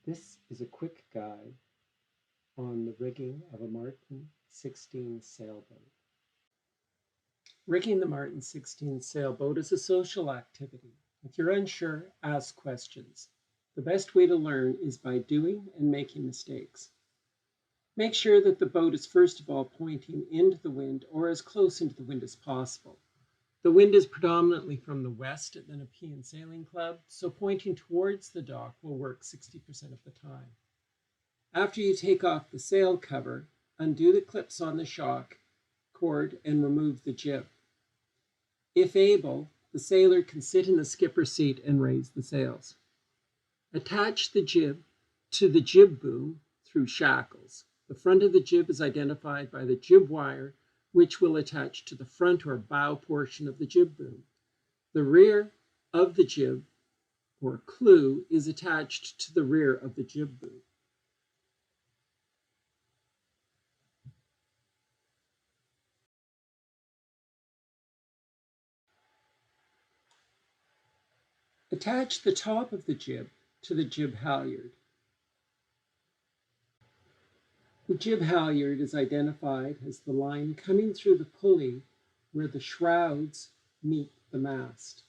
This is a quick guide on the rigging of a Martin 16 sailboat. Rigging the Martin 16 sailboat is a social activity. If you're unsure, ask questions. The best way to learn is by doing and making mistakes. Make sure that the boat is first of all pointing into the wind or as close into the wind as possible. The wind is predominantly from the west at the Nepean Sailing Club, so pointing towards the dock will work 60% of the time. After you take off the sail cover, undo the clips on the shock cord and remove the jib. If able, the sailor can sit in the skipper's seat and raise the sails. Attach the jib to the jib boom through shackles. The front of the jib is identified by the jib wire, which will attach to the front or bow portion of the jib boom. The rear of the jib, or clew, is attached to the rear of the jib boom. Attach the top of the jib to the jib halyard. The jib halyard is identified as the line coming through the pulley where the shrouds meet the mast.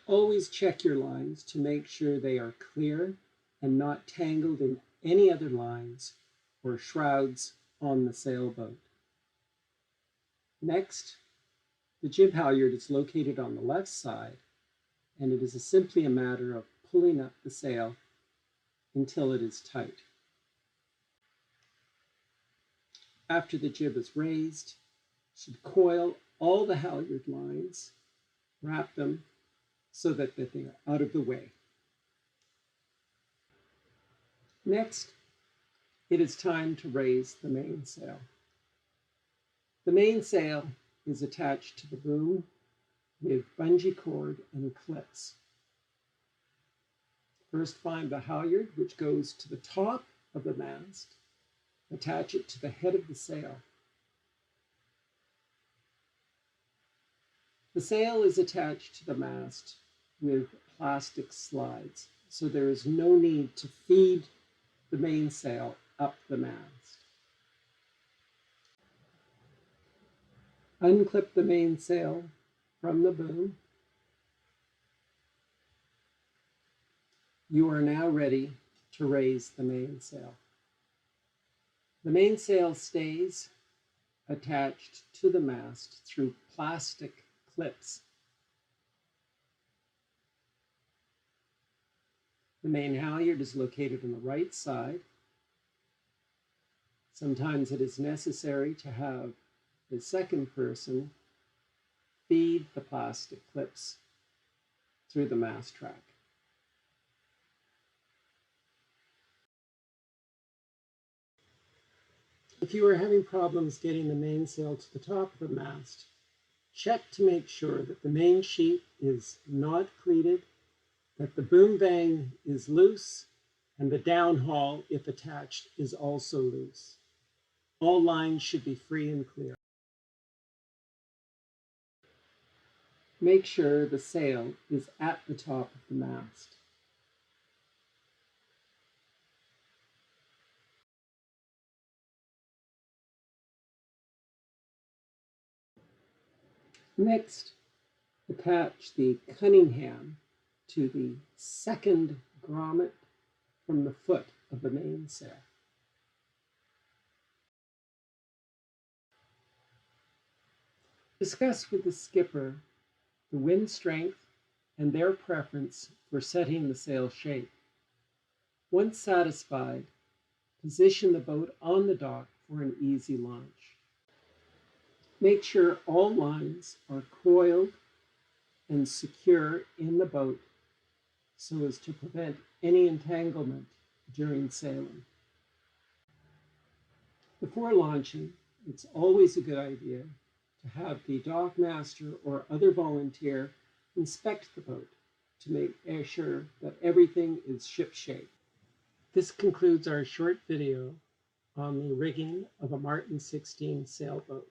Always check your lines to make sure they are clear and not tangled in any other lines or shrouds on the sailboat. Next, the jib halyard is located on the left side, and it is simply a matter of pulling up the sail until it is tight. After the jib is raised, you should coil all the halyard lines, wrap them so that they are out of the way. Next, it is time to raise the mainsail. The mainsail is attached to the boom with bungee cord and clips. First, find the halyard, which goes to the top of the mast. Attach it to the head of the sail. The sail is attached to the mast with plastic slides, so there is no need to feed the mainsail up the mast. Unclip the mainsail from the boom. You are now ready to raise the mainsail. The mainsail stays attached to the mast through plastic clips. The main halyard is located on the right side. Sometimes it is necessary to have the second person feed the plastic clips through the mast track. If you are having problems getting the mainsail to the top of the mast, check to make sure that the main sheet is not cleated, that the boom vang is loose, and the downhaul, if attached, is also loose. All lines should be free and clear. Make sure the sail is at the top of the mast. Next, attach the Cunningham to the second grommet from the foot of the mainsail. Discuss with the skipper the wind strength and their preference for setting the sail shape. Once satisfied, position the boat on the dock for an easy launch. Make sure all lines are coiled and secure in the boat so as to prevent any entanglement during sailing. Before launching, it's always a good idea to have the dock master or other volunteer inspect the boat to make sure that everything is shipshape. This concludes our short video on the rigging of a Martin 16 sailboat.